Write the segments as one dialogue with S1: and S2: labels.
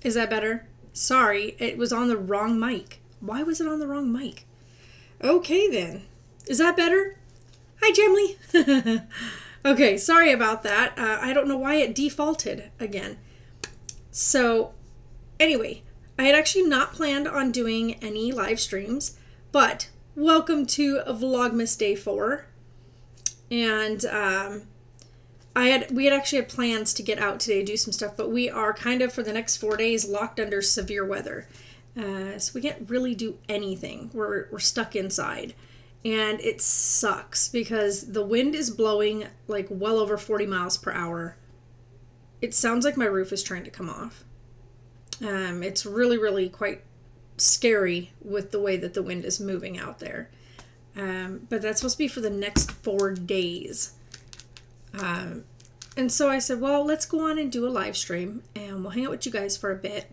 S1: Is that better? Sorry, it was on the wrong mic. Why was it on the wrong mic? Okay then. Is that better? Hi, Jemly. Okay, sorry about that. I don't know why it defaulted again. So, anyway, I had actually not planned on doing any live streams, but welcome to Vlogmas Day 4. And we had actually had plans to get out today, do some stuff, but we are kind of for the next 4 days locked under severe weather. So we can't really do anything. We're stuck inside. And it sucks because the wind is blowing like well over 40 miles per hour. It sounds like my roof is trying to come off. It's really, really quite scary with the way that the wind is moving out there. But that's supposed to be for the next 4 days. And so I said, well, let's go on and do a live stream and we'll hang out with you guys for a bit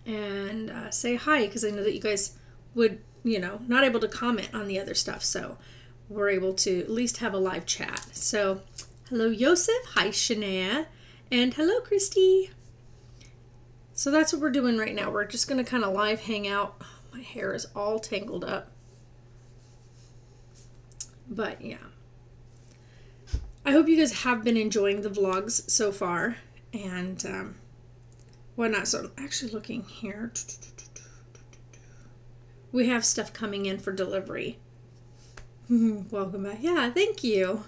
S1: and say hi, because I know that you guys would, you know, not able to comment on the other stuff. So we're able to at least have a live chat. So hello, Yosef. Hi, Shania. And hello, Christy. So that's what we're doing right now. We're just going to kind of live hang out. Oh, my hair is all tangled up. But yeah. I hope you guys have been enjoying the vlogs so far. And whatnot. So I'm actually looking here. We have stuff coming in for delivery. Welcome back. Yeah, thank you.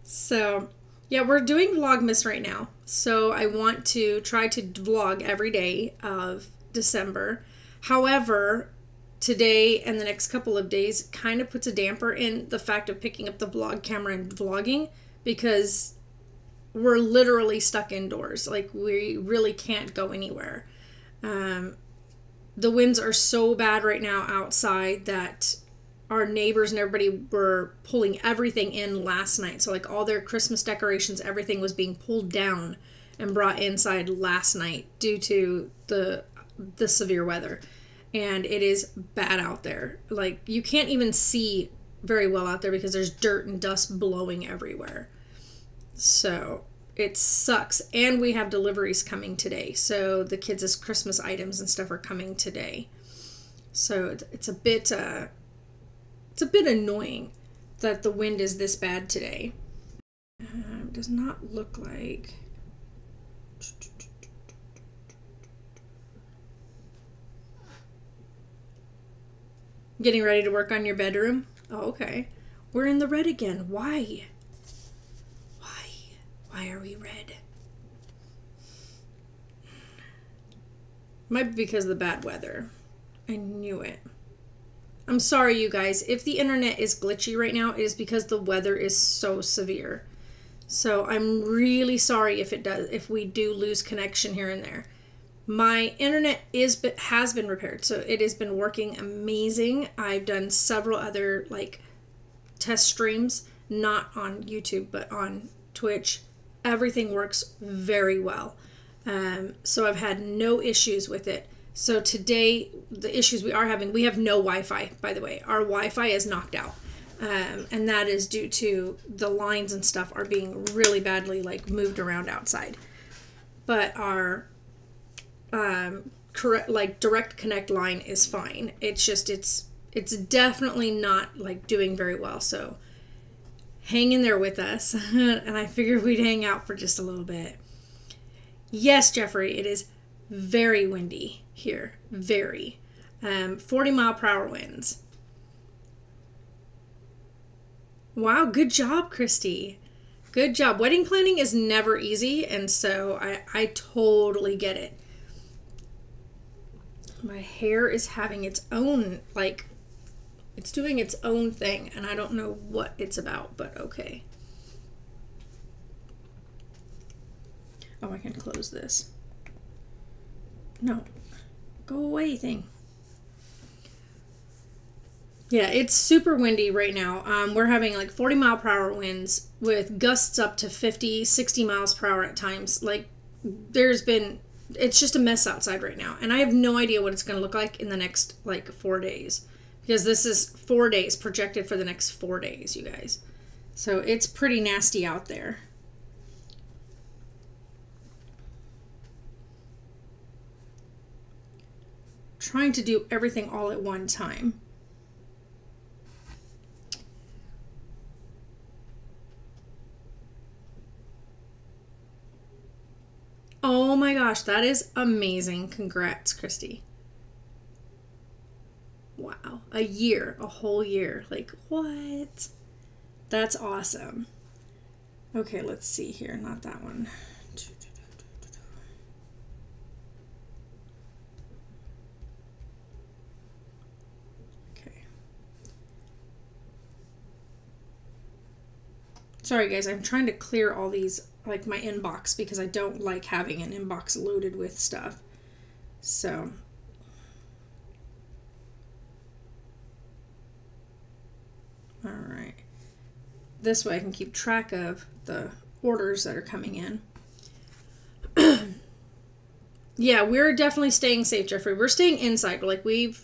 S1: So, yeah, we're doing Vlogmas right now. So I want to try to vlog every day of December. However, today and the next couple of days kind of puts a damper in the fact of picking up the vlog camera and vlogging, because we're literally stuck indoors. Like, we really can't go anywhere. The winds are so bad right now outside that our neighbors and everybody were pulling everything in last night. So like all their Christmas decorations, everything was being pulled down and brought inside last night due to the severe weather. And it is bad out there. Like, you can't even see very well out there because there's dirt and dust blowing everywhere. So it sucks. And we have deliveries coming today. So the kids' Christmas items and stuff are coming today. So it's a bit annoying that the wind is this bad today. It does not look like... Getting ready to work on your bedroom? Oh, okay. We're in the red again. Why? Why are we red? Might be because of the bad weather. I knew it. I'm sorry, you guys. If the internet is glitchy right now, it is because the weather is so severe. So I'm really sorry if we do lose connection here and there. My internet has been repaired, so it has been working amazing. I've done several other like test streams, not on YouTube, but on Twitch. Everything works very well. So I've had no issues with it. So today, the issues we are having, we have no Wi-Fi, by the way. Our Wi-Fi is knocked out. And that is due to the lines and stuff are being really badly like moved around outside. But our direct connect line is fine. It's just, it's definitely not like doing very well. So hang in there with us. And I figured we'd hang out for just a little bit. Yes, Jeffrey, it is very windy here. Very. 40 mile per hour winds. Wow, good job, Christy. Good job. Wedding planning is never easy, and so I totally get it. My hair is having its own, like, it's doing its own thing, and I don't know what it's about, but okay. Oh, I can close this. No. Go away, thing. Yeah, it's super windy right now. We're having like 40 mile per hour winds with gusts up to 50, 60 miles per hour at times. Like, it's just a mess outside right now. And I have no idea what it's going to look like in the next like 4 days. Because this is 4 days projected for the next 4 days, you guys. So it's pretty nasty out there. trying to do everything all at one time. Oh my gosh, that is amazing. Congrats, Christy. Wow, a year, a whole year. Like, what? That's awesome. Okay, let's see here. Not that one. Okay. Sorry, guys. I'm trying to clear all these, like my inbox, because I don't like having an inbox loaded with stuff. So... all right. This way I can keep track of the orders that are coming in. Yeah, we're definitely staying safe, Jeffrey. We're staying inside. Like we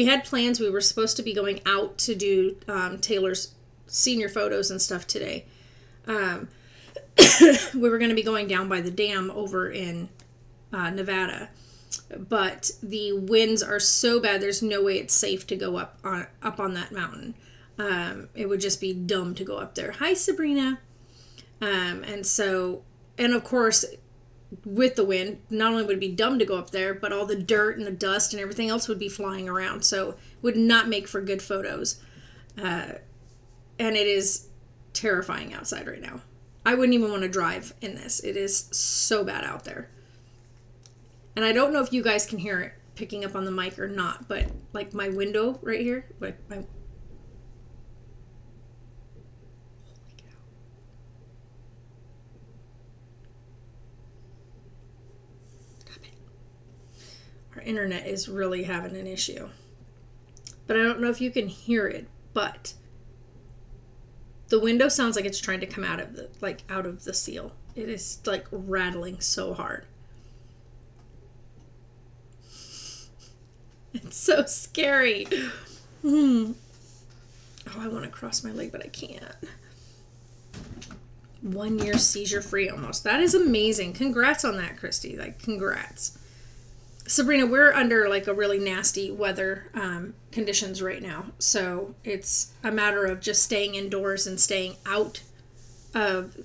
S1: had plans. We were supposed to be going out to do Taylor's senior photos and stuff today. We were going to be going down by the dam over in Nevada, but the winds are so bad. There's no way it's safe to go up on that mountain. It would just be dumb to go up there. Hi, Sabrina. And of course, with the wind, not only would it be dumb to go up there, but all the dirt and the dust and everything else would be flying around. So it would not make for good photos. And it is terrifying outside right now. I wouldn't even want to drive in this. It is so bad out there. And I don't know if you guys can hear it picking up on the mic or not, but like my window right here, like my... Our internet is really having an issue. But I don't know if you can hear it, but the window sounds like it's trying to come out of the seal. It is like rattling so hard. It's so scary. Oh, I want to cross my leg, but I can't. 1 year seizure free almost. That is amazing. Congrats on that, Christy. Like, congrats. Sabrina, we're under like a really nasty weather conditions right now. So it's a matter of just staying indoors and staying out of,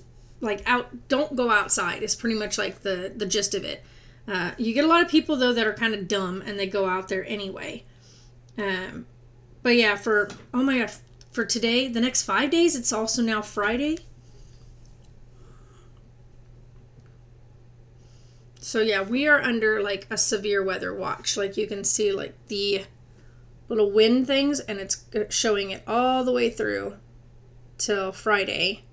S1: don't go outside is pretty much like the gist of it. You get a lot of people though that are kind of dumb and they go out there anyway. But yeah, oh my God, for today, the next 5 days, it's also now Friday. So yeah, we are under like a severe weather watch. Like you can see like the little wind things, and it's showing it all the way through till Friday.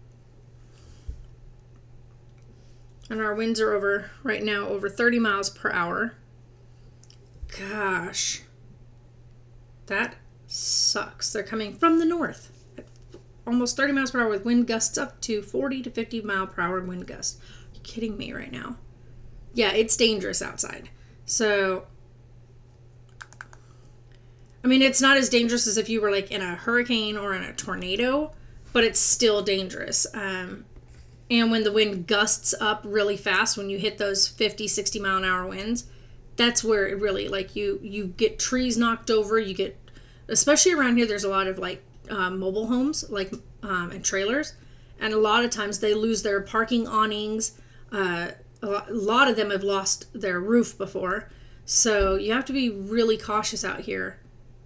S1: And our winds are right now over 30 miles per hour. Gosh, that sucks. They're coming from the north. Almost 30 miles per hour with wind gusts up to 40 to 50 mile per hour wind gusts. Are you kidding me right now? Yeah, it's dangerous outside. So, I mean, it's not as dangerous as if you were like in a hurricane or in a tornado, but it's still dangerous. And when the wind gusts up really fast, when you hit those 50, 60 mile an hour winds, that's where it really, like, you get trees knocked over. You get, especially around here, there's a lot of like mobile homes, like, and trailers. And a lot of times they lose their parking awnings. A lot of them have lost their roof before. So you have to be really cautious out here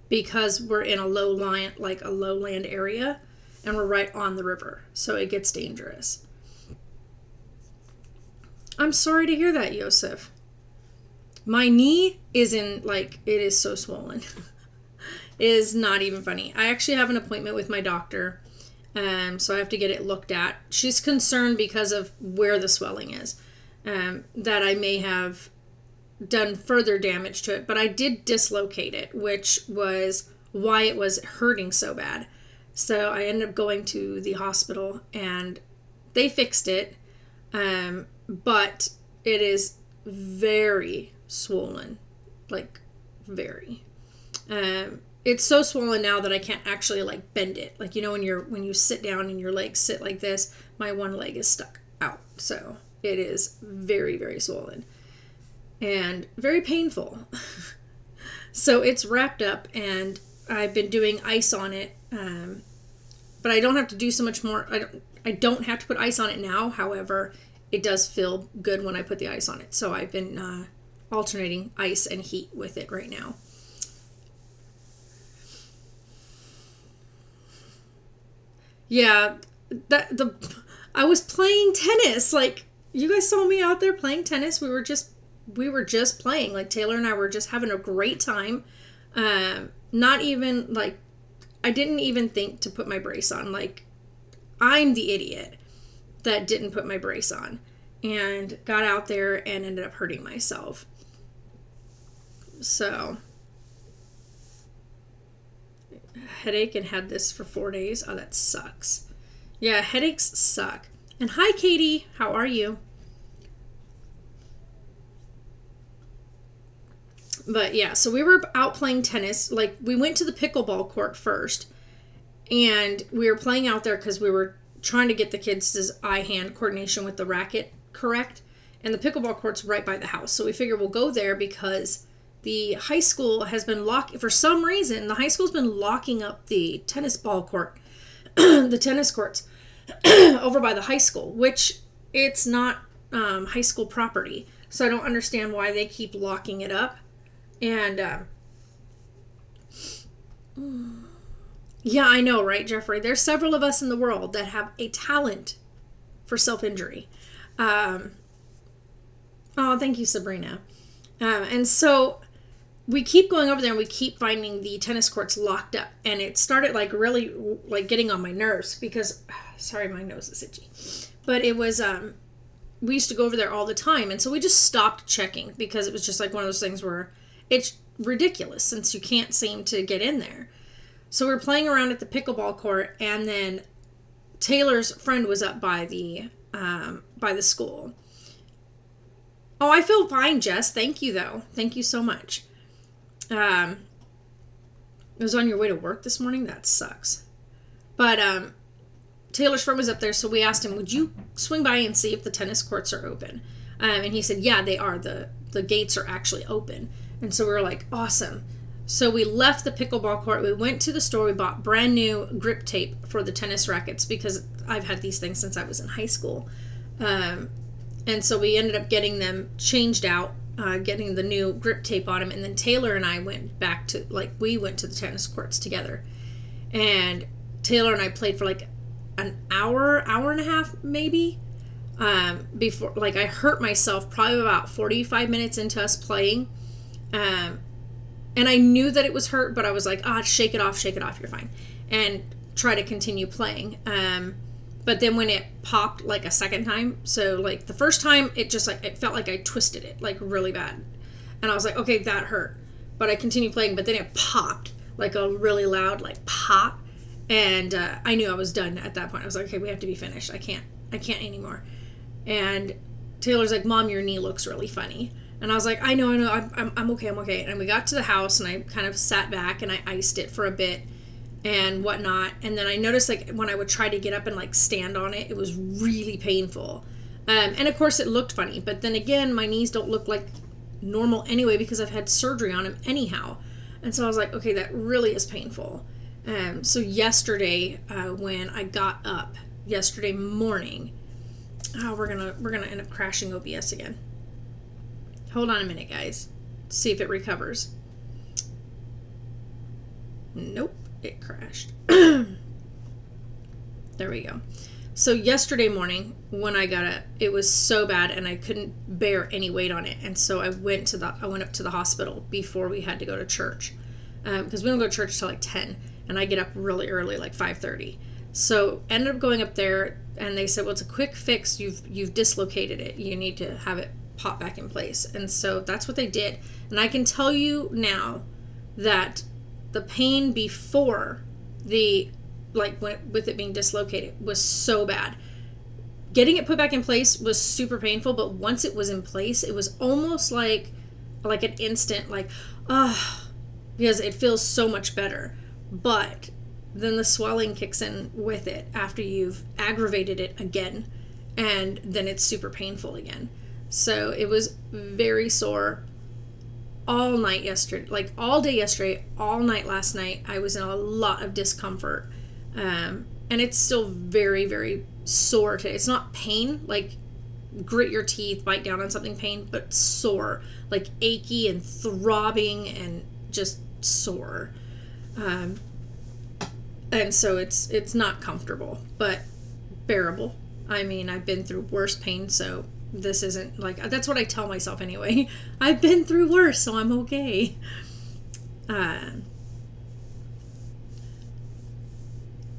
S1: because we're in a lowland area, and we're right on the river. So it gets dangerous. I'm sorry to hear that, Yosef. My knee is it is so swollen. It is not even funny. I actually have an appointment with my doctor. So I have to get it looked at. She's concerned because of where the swelling is. That I may have done further damage to it, but I did dislocate it, which was why it was hurting so bad. So I ended up going to the hospital and they fixed it, but it is very swollen, like very. It's so swollen now that I can't actually like bend it. Like, you know, when you sit down and your legs sit like this, my one leg is stuck out. So it is very, very swollen and very painful. So it's wrapped up, and I've been doing ice on it, but I don't have to do so much more. I don't have to put ice on it now. However, it does feel good when I put the ice on it. So I've been alternating ice and heat with it right now. Yeah, I was playing tennis. Like, you guys saw me out there playing tennis. We were just playing. Like, Taylor and I were just having a great time. Not even, like, I didn't even think to put my brace on. Like, I'm the idiot that didn't put my brace on and got out there and ended up hurting myself. So, headache and had this for 4 days. Oh, that sucks. Yeah, headaches suck. And hi, Katie. How are you? But yeah, so we were out playing tennis. Like, we went to the pickleball court first, and we were playing out there because we were trying to get the kids' eye-hand coordination with the racket correct. And the pickleball court's right by the house. So we figured we'll go there because the high school has been for some reason, the high school's been locking up the tennis ball court, the tennis courts over by the high school, which it's not high school property. So I don't understand why they keep locking it up. And yeah, I know, right, Jeffrey? There's several of us in the world that have a talent for self-injury. Oh, thank you, Sabrina. And so we keep going over there and we keep finding the tennis courts locked up. And it started like really like getting on my nerves because, sorry, my nose is itchy. But it was, we used to go over there all the time. And so we just stopped checking because it was just like one of those things where it's ridiculous since you can't seem to get in there. So we were playing around at the pickleball court, and then Taylor's friend was up by the school. Oh, I feel fine, Jess. Thank you, though. Thank you so much. It was on your way to work this morning? That sucks. But Taylor's friend was up there, so we asked him, would you swing by and see if the tennis courts are open? And he said, yeah, they are. The gates are actually open. And so we were like, awesome. So we left the pickleball court. We went to the store. We bought brand new grip tape for the tennis rackets because I've had these things since I was in high school. And so we ended up getting them changed out, getting the new grip tape on them. And then Taylor and I went back to, we went to the tennis courts together. And Taylor and I played for like an hour and a half maybe. Before, I hurt myself probably about 45 minutes into us playing. And I knew that it was hurt, but I was like, shake it off, you're fine. And try to continue playing. But then when it popped a second time, so the first time it just it felt like I twisted it really bad. And I was like, okay, that hurt. But I continued playing, but then it popped a really loud pop. And I knew I was done at that point. I was like, okay, we have to be finished. I can't anymore. And Taylor's like, Mom, your knee looks really funny. And I was like, I know, I'm okay. And we got to the house, and I kind of sat back, and I iced it for a bit and whatnot. And then I noticed, when I would try to get up and, stand on it, it was really painful. And, of course, it looked funny. But then again, my knees don't look like normal anyway because I've had surgery on them anyhow. And so I was like, okay, that really is painful. So yesterday, when I got up, yesterday morning, we're gonna end up crashing OBS again. Hold on a minute, guys. See if it recovers. Nope, it crashed. There we go. So yesterday morning, when I got up, it was so bad, and I couldn't bear any weight on it. And so I went up to the hospital before we had to go to church, because we don't go to church till 10, and I get up really early, 5:30. So ended up going up there, and they said, well, it's a quick fix. You've dislocated it. You need to have it pop back in place. And so that's what they did. And I can tell you now that the pain before with it being dislocated was so bad. Getting it put back in place was super painful, but once it was in place, it was almost like an instant because it feels so much better. But then the swelling kicks in with it after you've aggravated it again, and then it's super painful again. So it was very sore. all night yesterday, like all day yesterday, all night last night. I was in a lot of discomfort. And it's still very, very sore today. It's not pain, like grit your teeth, bite down on something pain, but sore, like achy and throbbing and just sore. And so it's not comfortable, but bearable. I mean, I've been through worse pain, so this isn't like, that's what I tell myself anyway. I've been through worse, so I'm okay.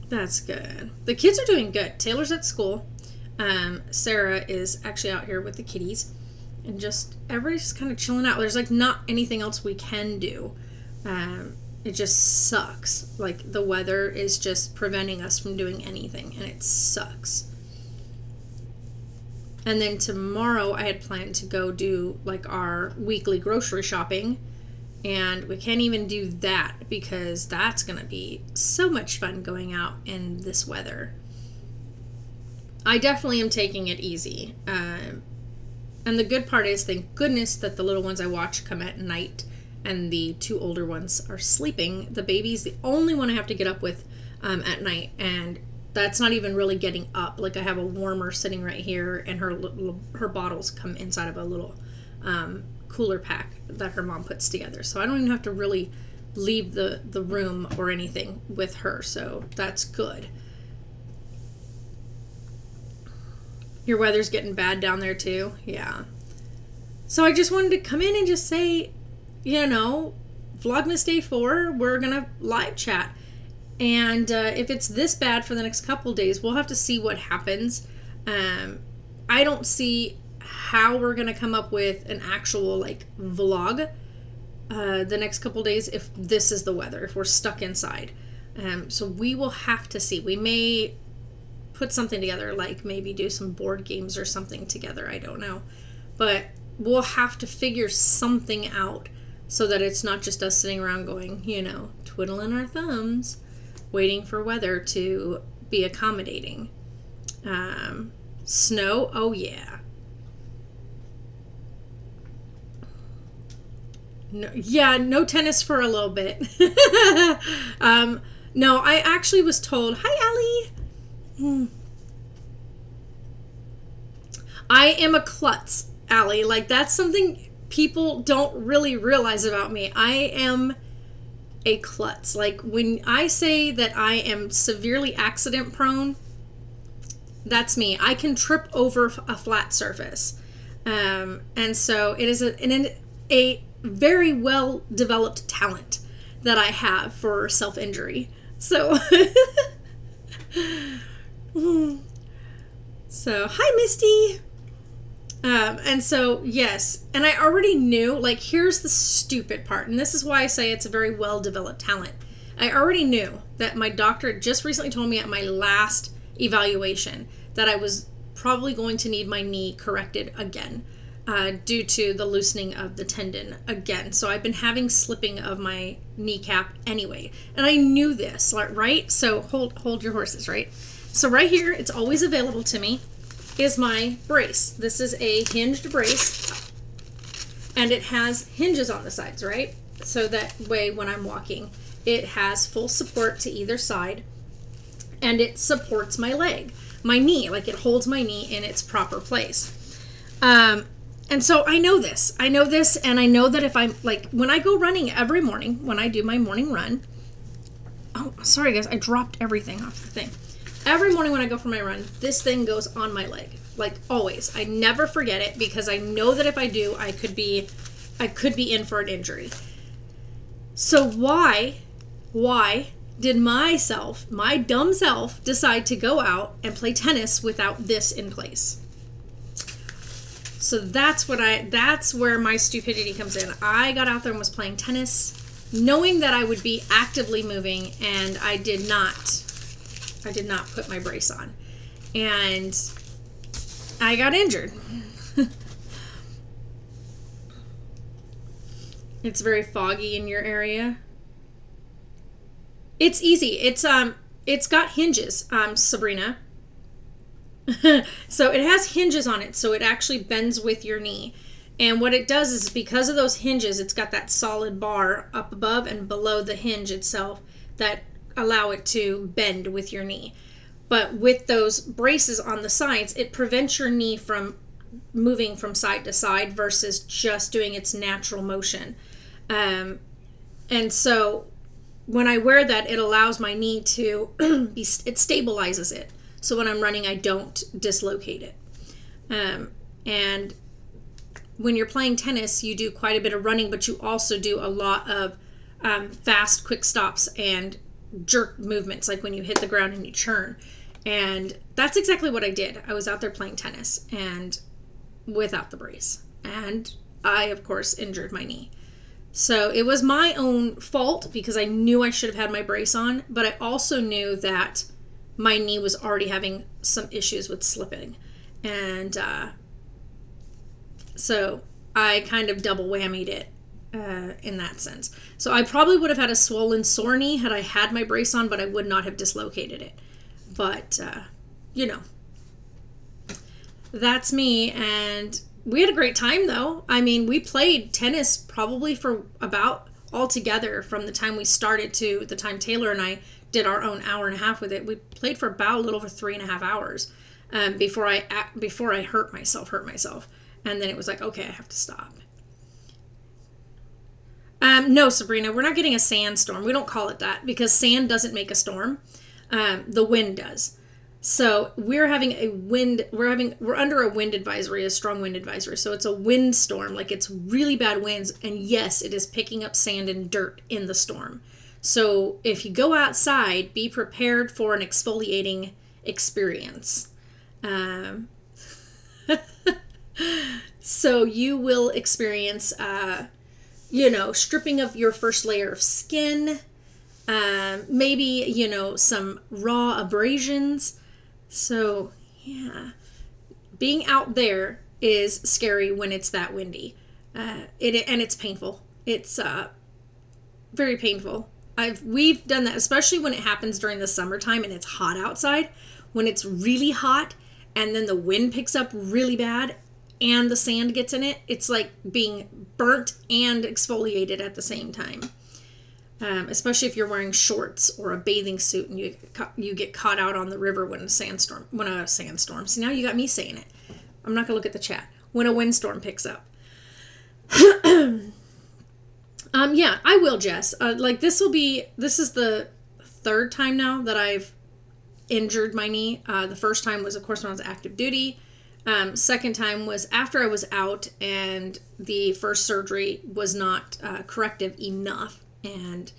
S1: That's good. The kids are doing good. Taylor's at school. Sarah is actually out here with the kitties, and just everybody's just kind of chilling out. There's like not anything else we can do. It just sucks. Like the weather is just preventing us from doing anything, and it sucks. And then tomorrow I had planned to go do like our weekly grocery shopping, and we can't even do that because that's going to be so much fun going out in this weather. I definitely am taking it easy. And the good part is, thank goodness that the little ones I watch come at night and the two older ones are sleeping. The baby's the only one I have to get up with at night, and that's not even really getting up. Like I have a warmer sitting right here, and her bottles come inside of a little cooler pack that her mom puts together. So I don't even have to really leave the room or anything with her. So that's good. Your weather's getting bad down there too? Yeah. So I just wanted to come in and just say, you know, Vlogmas Day 4, we're going to live chat. And if it's this bad for the next couple days, we'll have to see what happens. I don't see how we're going to come up with an actual, like, vlog the next couple days if this is the weather, if we're stuck inside. So we will have to see. We may put something together, like maybe do some board games or something together. I don't know. But we'll have to figure something out so that it's not just us sitting around going, you know, twiddling our thumbs, waiting for weather to be accommodating. Snow, oh yeah. No, yeah, no tennis for a little bit. No, I actually was told, hi Allie. I am a klutz, Allie. Like, that's something people don't really realize about me. I am a klutz. Like, when I say that I am severely accident prone, that's me. I can trip over a flat surface. And so it is a very well developed talent that I have for self-injury. So so hi Misty. And so yes, and I already knew, like, here's the stupid part, and this is why I say it's a very well developed talent. I already knew that my doctor just recently told me at my last evaluation that I was probably going to need my knee corrected again due to the loosening of the tendon again. So I've been having slipping of my kneecap anyway, and I knew this, right? So hold your horses, right? So right here, it's always available to me, is my brace. This is a hinged brace, and it has hinges on the sides, right? So that way when I'm walking, it has full support to either side, and it supports my leg, my knee, like it holds my knee in its proper place. And so I know this, and I know that if I'm, like, when I go running every morning, when I do my morning run, oh, sorry guys, I dropped everything off the thing. Every morning when I go for my run, this thing goes on my leg, like always. I never forget it because I know that if I do, I could be in for an injury. So why did my dumb self, decide to go out and play tennis without this in place? So that's where my stupidity comes in. I got out there and was playing tennis, knowing that I would be actively moving, and I did not put my brace on, and I got injured. It's very foggy in your area. It's easy. It's got hinges, Sabrina. So it has hinges on it, so it actually bends with your knee. And what it does is because of those hinges, it's got that solid bar up above and below the hinge itself that allow it to bend with your knee. But with those braces on the sides, it prevents your knee from moving from side to side versus just doing its natural motion. And so when I wear that, it allows my knee to it stabilizes it. So when I'm running, I don't dislocate it. And when you're playing tennis, you do quite a bit of running, but you also do a lot of fast, quick stops and jerk movements, like when you hit the ground and you churn. And that's exactly what I did. I was out there playing tennis and without the brace. And I, of course, injured my knee. So it was my own fault because I knew I should have had my brace on, but I also knew that my knee was already having some issues with slipping. And so I kind of double whammied it in that sense. So I probably would have had a swollen sore knee had I had my brace on, but I would not have dislocated it. But, you know, that's me. And we had a great time, though. I mean, we played tennis probably for about altogether from the time we started to the time Taylor and I did our own hour and a half with it. We played for about a little over 3.5 hours before I hurt myself. And then it was like, okay, I have to stop. No, Sabrina, we're not getting a sandstorm. We don't call it that because sand doesn't make a storm. The wind does. So we're having a wind, we're under a wind advisory, a strong wind advisory. So it's a wind storm, like it's really bad winds. And yes, it is picking up sand and dirt in the storm. So if you go outside, be prepared for an exfoliating experience. So you will experience, stripping of your first layer of skin, maybe, some raw abrasions. So, yeah, being out there is scary when it's that windy. And it's painful. It's very painful. We've done that, especially when it happens during the summertime and it's hot outside. When it's really hot and then the wind picks up really bad and the sand gets in it, it's like being burnt and exfoliated at the same time. Especially if you're wearing shorts or a bathing suit and you get caught out on the river when a sandstorm. See, now you got me saying it. I'm not gonna look at the chat. When a windstorm picks up. Yeah, I will, Jess. This is the third time now that I've injured my knee. The first time was, of course, when I was active duty. Second time was after I was out and the first surgery was not corrective enough. And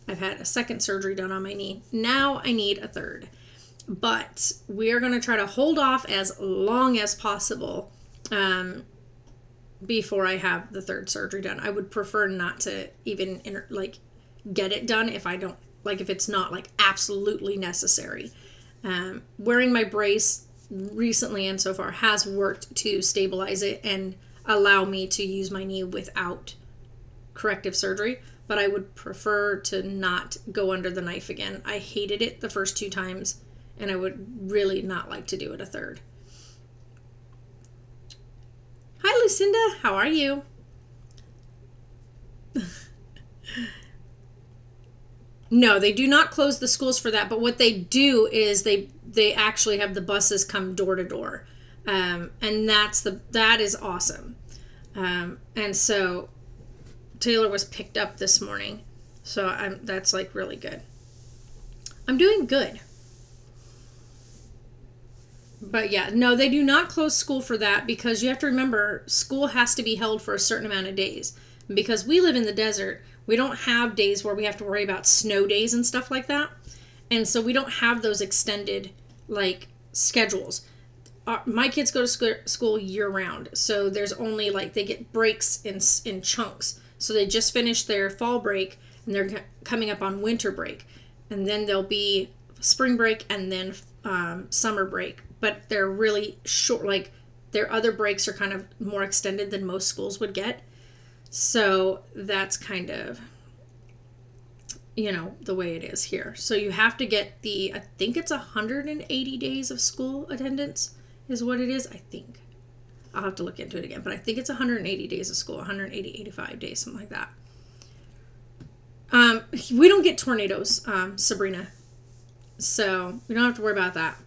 S1: I've had a second surgery done on my knee. Now I need a third. But we are going to try to hold off as long as possible before I have the third surgery done. I would prefer not to even get it done if it's not absolutely necessary. Wearing my brace recently and so far has worked to stabilize it and allow me to use my knee without corrective surgery. But I would prefer to not go under the knife again. I hated it the first 2 times, and I would really not like to do it a third. Hi, Lucinda. How are you? No, they do not close the schools for that. But what they do is they actually have the buses come door to door, and that is awesome. And so Taylor was picked up this morning, so that's really good. I'm doing good. But yeah, no, they do not close school for that because you have to remember school has to be held for a certain amount of days. And because we live in the desert, we don't have days where we have to worry about snow days and stuff like that. And so we don't have those extended schedules. My kids go to school year round. So there's only they get breaks in chunks. So they just finished their fall break and they're coming up on winter break. And then there'll be spring break and then summer break. But they're really short, their other breaks are kind of more extended than most schools would get. So that's kind of, the way it is here. So you have to get I think it's 180 days of school attendance is what it is, I think. I'll have to look into it again, but I think it's 180 days of school, 180, 85 days, something like that. We don't get tornadoes, Sabrina, so we don't have to worry about that.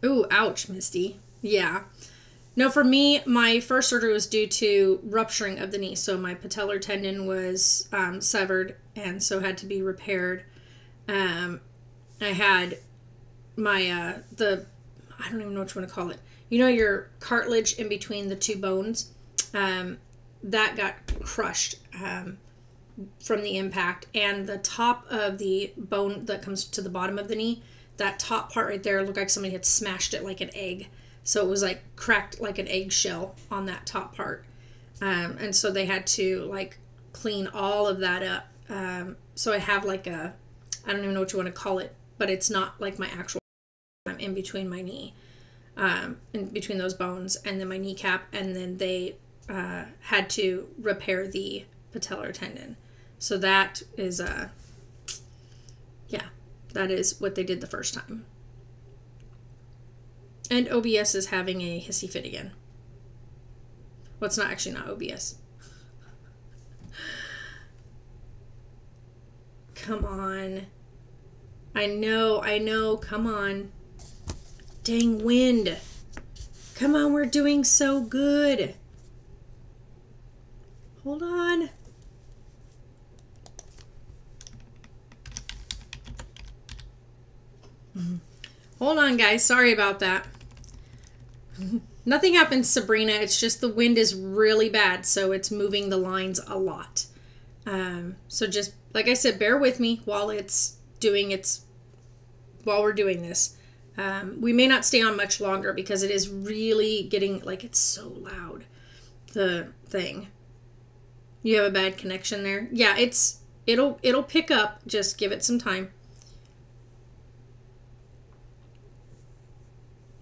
S1: Ooh, ouch, Misty. Yeah. No, for me, my first surgery was due to rupturing of the knee. So my patellar tendon was severed and so had to be repaired. I had my, I don't even know what you want to call it. You know, your cartilage in between the two bones, that got crushed from the impact. And the top of the bone that comes to the bottom of the knee, that top part right there looked like somebody had smashed it like an egg. So it was like cracked like an eggshell on that top part. And so they had to like clean all of that up. So I have like a, I don't even know what you want to call it, but it's not like my actual, I'm in between my knee, in between those bones and then my kneecap. And then they had to repair the patellar tendon. So that is, yeah. That is what they did the first time. And OBS is having a hissy fit again. Well, it's not actually not OBS. Come on. I know, come on. Dang wind. Come on, we're doing so good. Hold on. Hold on, guys. Sorry about that. Nothing happens, Sabrina. It's just the wind is really bad, so it's moving the lines a lot. So just, like I said, bear with me while while we're doing this. We may not stay on much longer because it is really getting, like, it's so loud, the thing. You have a bad connection there? Yeah, it'll pick up. Just give it some time.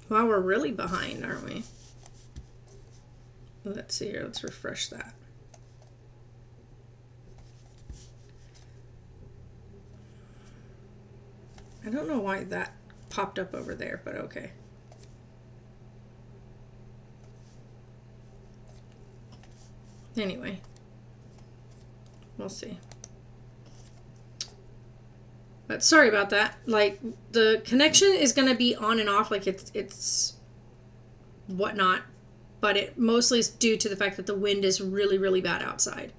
S1: Wow, we're really behind, aren't we? Let's see here. Let's refresh that. I don't know why that popped up over there, but okay. Anyway, we'll see. But sorry about that. Like, the connection is going to be on and off, like it's whatnot. But it mostly is due to the fact that the wind is really, really bad outside.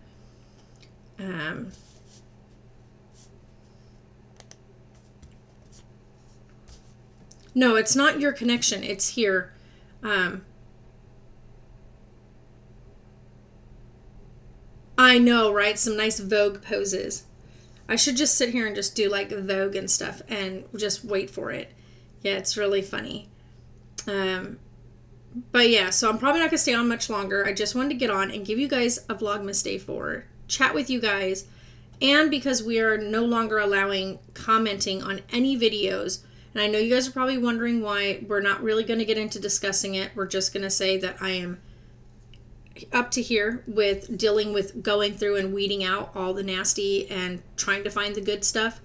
S1: No, it's not your connection. It's here. I know, right? Some nice Vogue poses. I should just sit here and just do like Vogue and stuff and just wait for it. Yeah, it's really funny. But yeah, so I'm probably not going to stay on much longer. I just wanted to get on and give you guys a Vlogmas Day 4, chat with you guys, and because we are no longer allowing commenting on any videos, and I know you guys are probably wondering why we're not really going to get into discussing it. We're just going to say that I am up to here with dealing with going through and weeding out all the nasty and trying to find the good stuff.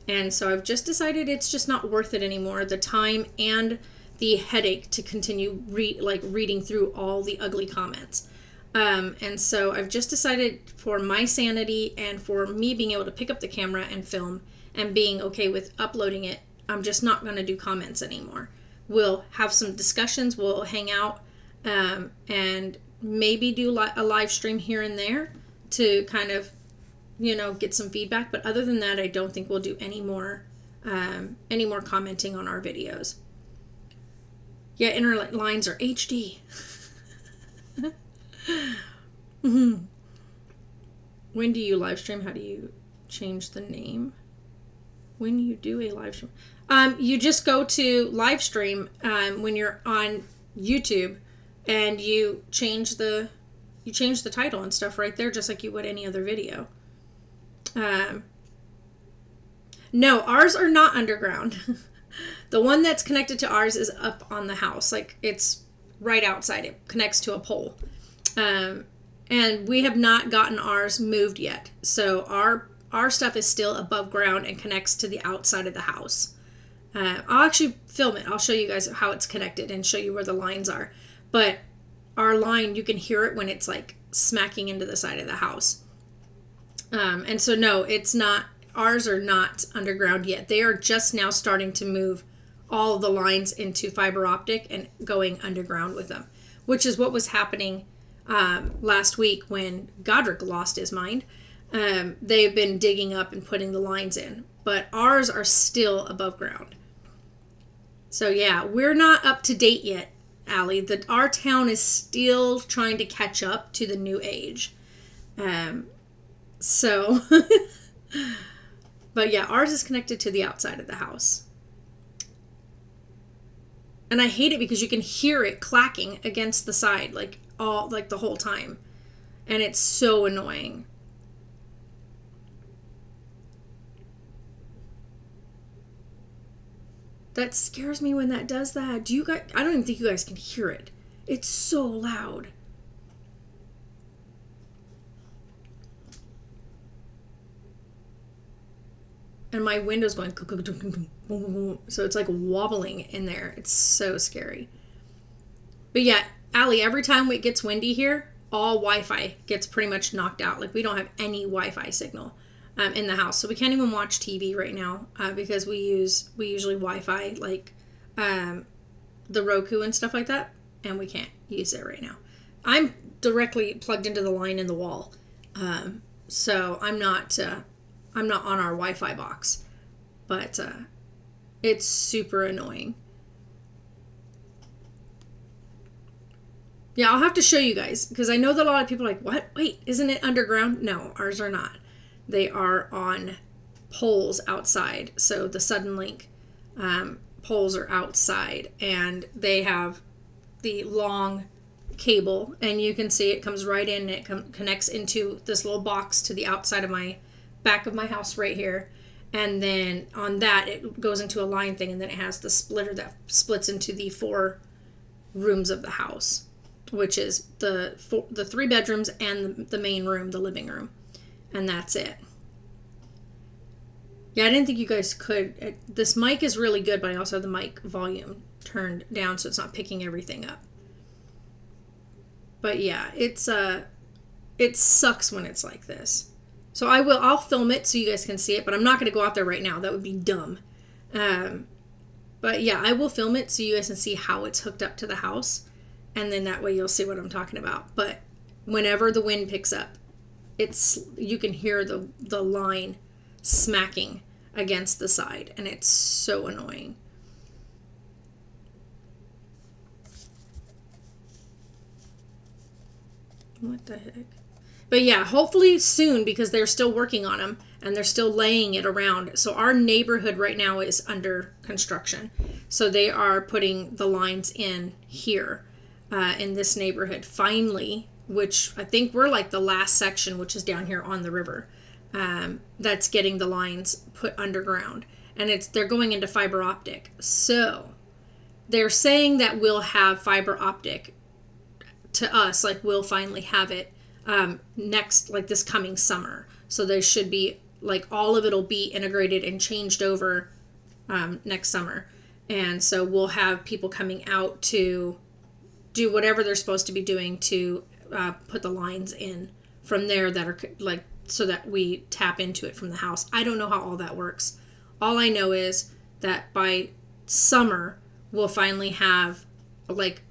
S1: And so I've just decided it's just not worth it anymore. The time and the headache to continue reading through all the ugly comments. And so I've just decided, for my sanity and for me being able to pick up the camera and film and being okay with uploading it, I'm just not going to do comments anymore. We'll have some discussions, we'll hang out, and maybe do a live stream here and there to kind of, you know, get some feedback. But other than that, I don't think we'll do any more commenting on our videos. Yeah, internet lines are HD. When do you live stream? How do you change the name? When you do a live stream, you just go to live stream when you're on YouTube, and you change the title and stuff right there, just like you would any other video. No, ours are not underground. The one that's connected to ours is up on the house. Like, it's right outside. It connects to a pole. And we have not gotten ours moved yet. So our stuff is still above ground and connects to the outside of the house. I'll actually film it. I'll show you guys how it's connected and show you where the lines are. But our line, you can hear it when it's like smacking into the side of the house. And so no, it's not, ours are not underground yet. They are just now starting to move all the lines into fiber optic and going underground with them, which is what was happening last week when Godric lost his mind. They've been digging up and putting the lines in, but ours are still above ground. So yeah, we're not up to date yet, Allie. Our town is still trying to catch up to the new age. So, but yeah, ours is connected to the outside of the house. And I hate it because you can hear it clacking against the side, like the whole time. And it's so annoying. That scares me when that does that. Do you guys, I don't even think you guys can hear it. It's so loud. And my window's going, so it's like wobbling in there. It's so scary. But yeah, Allie, every time it gets windy here, all Wi-Fi gets pretty much knocked out. Like we don't have any Wi-Fi signal in the house. So we can't even watch TV right now because we usually Wi-Fi like the Roku and stuff like that. And we can't use it right now. I'm directly plugged into the line in the wall. So I'm not on our Wi-Fi box, but it's super annoying. Yeah, I'll have to show you guys because I know that a lot of people are like, what? Wait, isn't it underground? No, ours are not. They are on poles outside. So the Suddenlink poles are outside and they have the long cable and you can see it comes right in and it connects into this little box to the outside of my back of my house right here. And then on that, it goes into a line thing and then it has the splitter that splits into the 4 rooms of the house, which is the 3 bedrooms and the main room, the living room. And that's it. Yeah, I didn't think you guys could. This mic is really good, but I also have the mic volume turned down so it's not picking everything up. But yeah, it sucks when it's like this. So I'll film it so you guys can see it, but I'm not going to go out there right now. That would be dumb. But yeah, I will film it so you guys can see how it's hooked up to the house. And then that way you'll see what I'm talking about. But whenever the wind picks up, you can hear the line smacking against the side. And it's so annoying. What the heck? But yeah, hopefully soon because they're still working on them and they're still laying it around. So our neighborhood right now is under construction. So they are putting the lines in here in this neighborhood finally, which I think we're like the last section, which is down here on the river, that's getting the lines put underground. And they're going into fiber optic. So they're saying that we'll have fiber optic to us, like we'll finally have it next, like this coming summer. So there should be like all of it'll be integrated and changed over next summer. And so we'll have people coming out to do whatever they're supposed to be doing to put the lines in from there that are like, so that we tap into it from the house. I don't know how all that works. All I know is that by summer we'll finally have like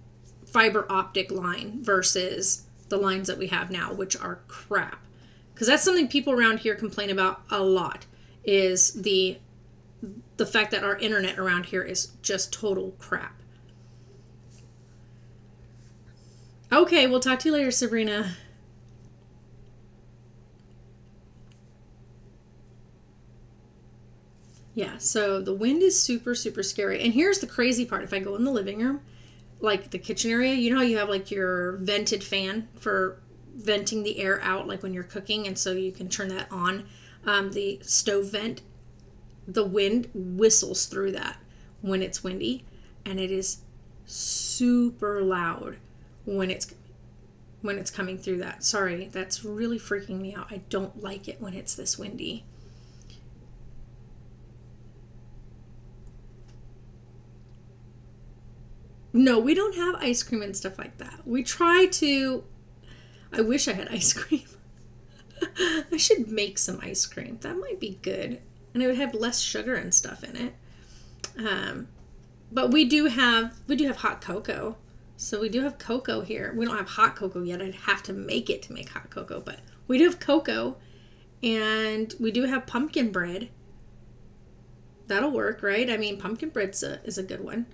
S1: fiber optic line versus the lines that we have now, which are crap. Because that's something people around here complain about a lot, is the fact that our internet around here is just total crap. Okay, we'll talk to you later, Sabrina. Yeah, so the wind is super, super scary. And here's the crazy part. If I go in the living room, like the kitchen area, you know how you have like your vented fan for venting the air out, like when you're cooking, and so you can turn that on, the stove vent. The wind whistles through that when it's windy, and it is super loud when it's when it's coming through that. Sorry, that's really freaking me out. I don't like it when it's this windy. No, we don't have ice cream and stuff like that. We try to... I wish I had ice cream. I should make some ice cream. That might be good. And it would have less sugar and stuff in it. But we do have hot cocoa. So we do have cocoa here. We don't have hot cocoa yet. I'd have to make it to make hot cocoa. But we do have cocoa. And we do have pumpkin bread. That'll work, right? I mean, pumpkin bread is a good one.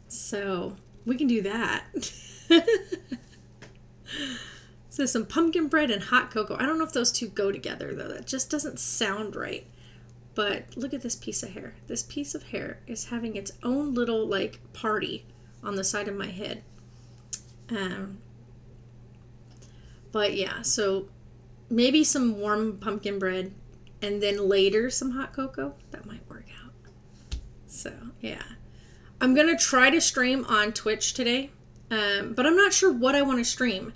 S1: So we can do that. So some pumpkin bread and hot cocoa. I don't know if those two go together, though. That just doesn't sound right. But look at this piece of hair. This piece of hair is having its own little, like, party on the side of my head. But yeah, so maybe some warm pumpkin bread and then later some hot cocoa. That might work out. So, yeah. I'm going to try to stream on Twitch today. But I'm not sure what I want to stream.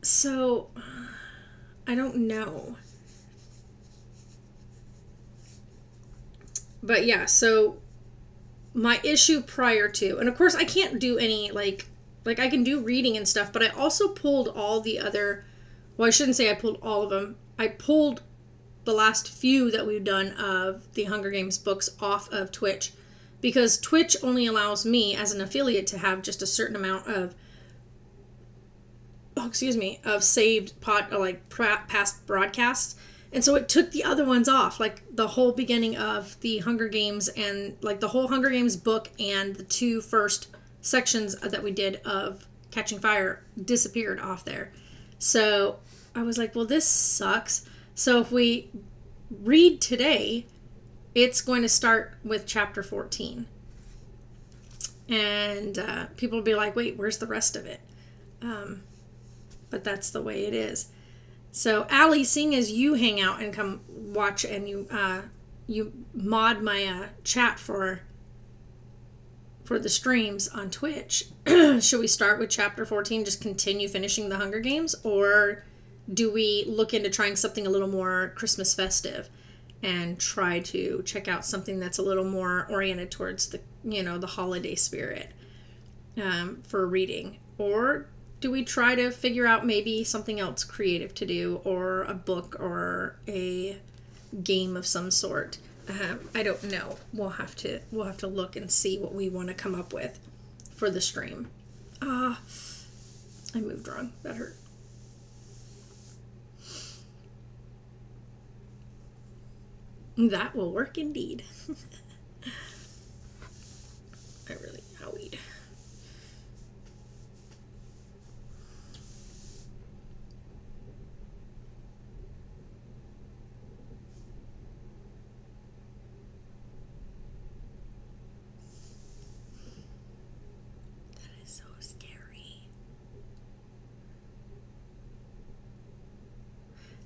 S1: So, I don't know. But yeah, so my issue prior to, and of course I can't do any, like I can do reading and stuff, but I also pulled all the other, well, I shouldn't say I pulled all of them. I pulled the last few that we've done of the Hunger Games books off of Twitch, because Twitch only allows me as an affiliate to have just a certain amount of, of saved past broadcasts. And so it took the other ones off, like the whole beginning of the Hunger Games and like the whole Hunger Games book and the 2 first sections that we did of Catching Fire disappeared off there. So I was like, well, this sucks. So if we read today, it's going to start with chapter 14. And people will be like, wait, where's the rest of it? But that's the way it is. So, Allie, seeing as you hang out and come watch and you mod my chat for the streams on Twitch, should we start with chapter 14, just continue finishing the Hunger Games, or do we look into trying something a little more Christmas festive and try to check out something that's a little more oriented towards the, the holiday spirit for reading? Or do we try to figure out maybe something else creative to do, or a book or a game of some sort? I don't know. We'll have to look and see what we want to come up with for the stream. I moved wrong. That hurt. That will work indeed. I really owied.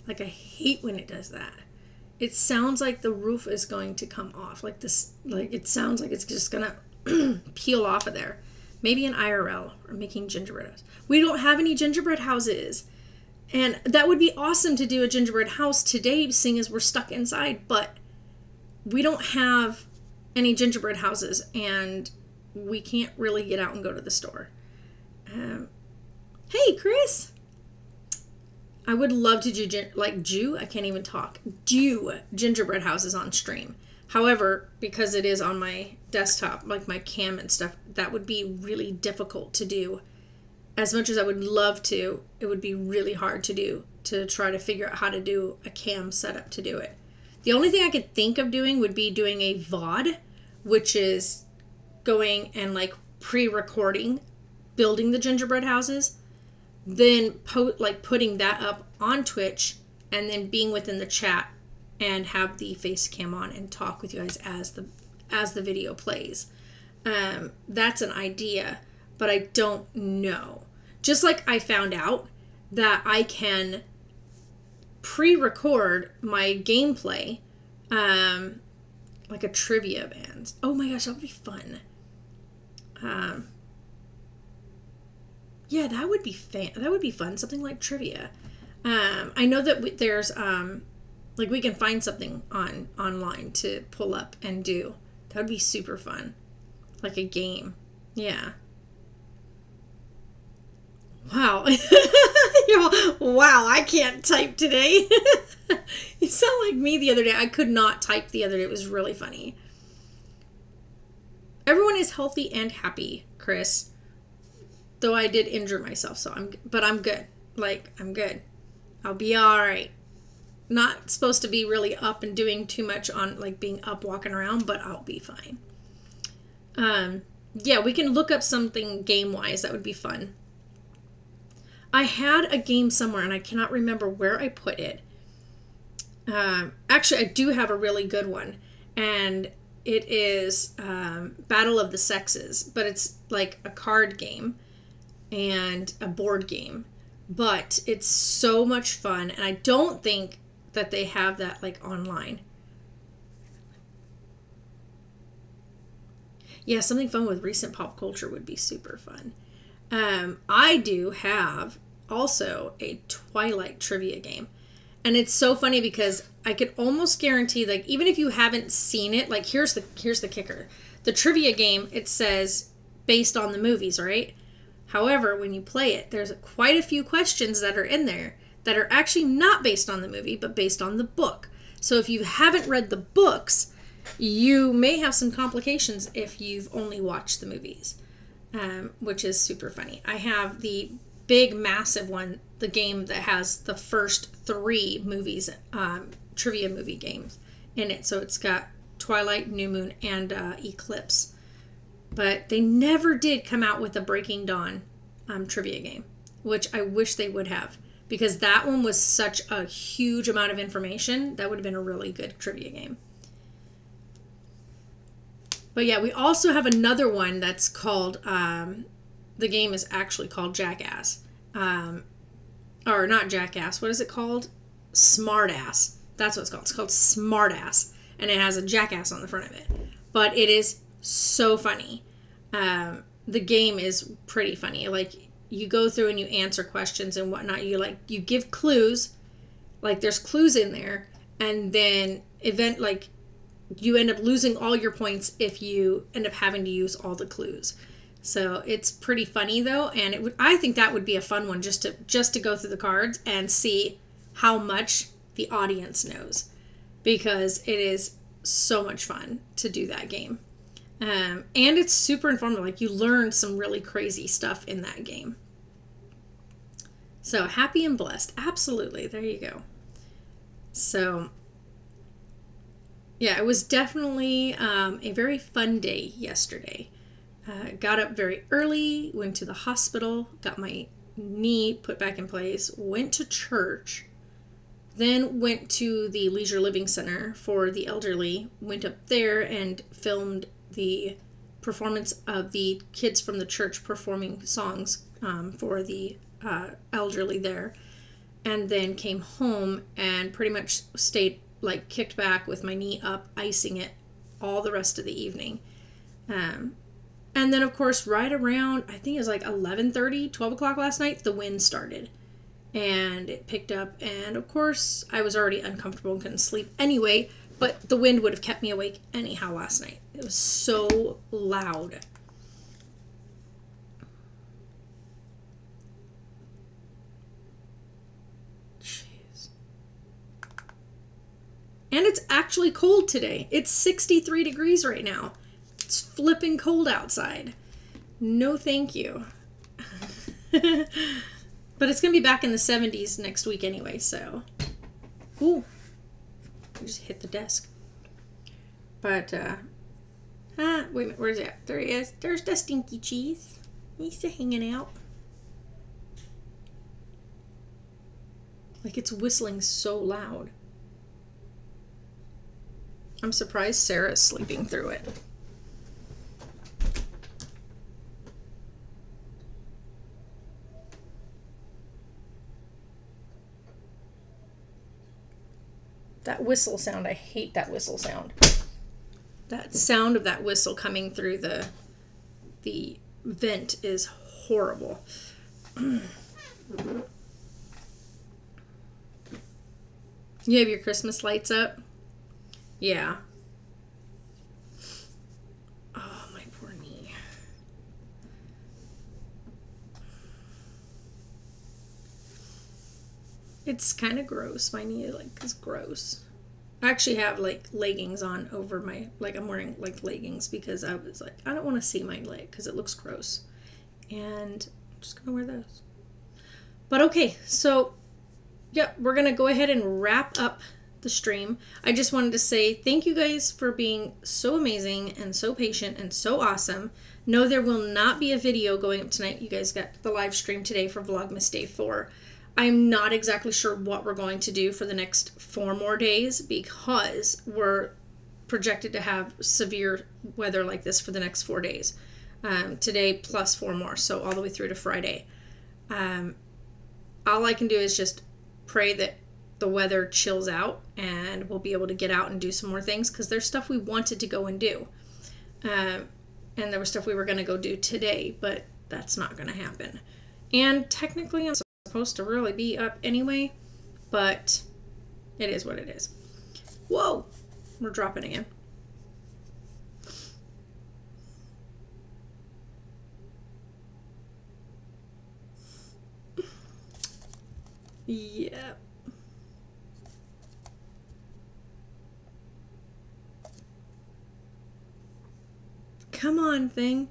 S1: Like, I hate when it does that. It sounds like the roof is going to come off. Like this, like it sounds like it's just gonna peel off of there. Maybe an IRL or making gingerbread house. We don't have any gingerbread houses. And that would be awesome to do a gingerbread house today, seeing as we're stuck inside. But we don't have any gingerbread houses, and we can't really get out and go to the store. Hey, Chris. I would love to do gingerbread houses on stream. However, because it is on my desktop, like my cam and stuff, that would be really difficult to do. As much as I would love to, it would be really hard to do, to try to figure out how to do a cam setup to do it. The only thing I could think of doing would be doing a VOD, which is going and like pre-recording, building the gingerbread houses, then putting that up on Twitch, and then being within the chat and have the face cam on and talk with you guys as the video plays. That's an idea, but I don't know. Just like I found out that I can pre-record my gameplay, like a trivia band. Oh my gosh, that would be fun. Yeah, that would be that would be fun. Something like trivia. I know that there's like we can find something online to pull up and do. That would be super fun. Like a game. Yeah. Wow. Wow, I can't type today. You sound like me the other day. I could not type the other day. It was really funny. Everyone is healthy and happy, Chris. Though I did injure myself, but I'm good. Like, I'm good. I'll be all right. Not supposed to be really up and doing too much on, like, being up, walking around, but I'll be fine. Yeah, we can look up something game-wise. That would be fun. I had a game somewhere, and I cannot remember where I put it. Actually, I do have a really good one, and it is Battle of the Sexes, but it's like a card game and a board game, but it's so much fun, and I don't think that they have that like online. Yeah, something fun with recent pop culture would be super fun. I do have also a Twilight trivia game. And it's so funny because I could almost guarantee, like, even if you haven't seen it, like, here's the kicker. The trivia game, it says based on the movies, right? However, when you play it, there's quite a few questions that are in there that are actually not based on the movie, but based on the book. So if you haven't read the books, you may have some complications if you've only watched the movies, which is super funny. I have the big, massive one, the game that has the first 3 movies, trivia movie games in it. So it's got Twilight, New Moon, and Eclipse. But they never did come out with a Breaking Dawn trivia game, which I wish they would have, because that one was such a huge amount of information. That would have been a really good trivia game. But yeah, we also have another one that's called, the game is actually called Jackass. Or not Jackass, what is it called? Smartass. That's what it's called. It's called Smartass. And it has a jackass on the front of it. But it is so funny. The game is pretty funny. Like, you go through and you answer questions and whatnot. You give clues. Like, there's clues in there. And then you end up losing all your points if you end up having to use all the clues. So it's pretty funny though, and I think that would be a fun one just to go through the cards and see how much the audience knows, because it is so much fun to do that game. And it's super informative. Like, you learn some really crazy stuff in that game. So happy and blessed. Absolutely. There you go. So yeah, it was definitely a very fun day yesterday. Got up very early, went to the hospital, got my knee put back in place, went to church, then went to the Leisure Living Center for the elderly, went up there and filmed the performance of the kids from the church performing songs for the elderly there, and then came home and pretty much stayed, like, kicked back with my knee up, icing it all the rest of the evening. And then, of course, right around, I think it was like 11:30, 12 o'clock last night, the wind started. And it picked up. And, of course, I was already uncomfortable and couldn't sleep anyway. But the wind would have kept me awake anyhow last night. It was so loud. Jeez. And it's actually cold today. It's 63 degrees right now. It's flipping cold outside. No thank you. But it's going to be back in the 70s next week anyway, so. Ooh. I just hit the desk. But, wait a minute, where's it? There he is. There's the stinky cheese. He's still hanging out. Like, it's whistling so loud. I'm surprised Sarah's sleeping through it. That whistle sound, I hate that whistle sound. That sound of that whistle coming through the vent is horrible. You have your Christmas lights up? Yeah. Oh, my poor knee. It's kind of gross. My knee is gross. I actually have like leggings on over my, like I'm wearing like leggings because I was like, I don't want to see my leg because it looks gross. And I'm just gonna wear those. But okay, so yeah, we're gonna go ahead and wrap up the stream. I just wanted to say thank you guys for being so amazing and so patient and so awesome. No, there will not be a video going up tonight. You guys got the live stream today for Vlogmas Day 4. I'm not exactly sure what we're going to do for the next 4 more days because we're projected to have severe weather like this for the next 4 days. Today plus 4 more, so all the way through to Friday. All I can do is just pray that the weather chills out and we'll be able to get out and do some more things because there's stuff we wanted to go and do. And there was stuff we were going to go do today, but that's not going to happen. And technically I'm supposed to really be up anyway, but it is what it is. Whoa, we're dropping again. Yeah. Come on, thing.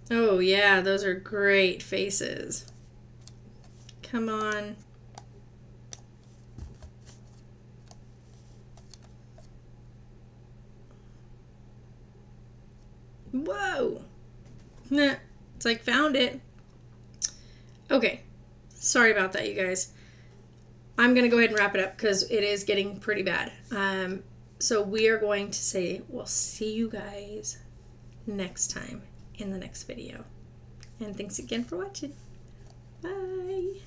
S1: Oh, yeah, those are great faces. Come on. Whoa. Nah, it's like found it. Okay. Sorry about that, you guys. I'm going to go ahead and wrap it up because it is getting pretty bad. So we are going to say we'll see you guys next time in the next video. And thanks again for watching. Bye.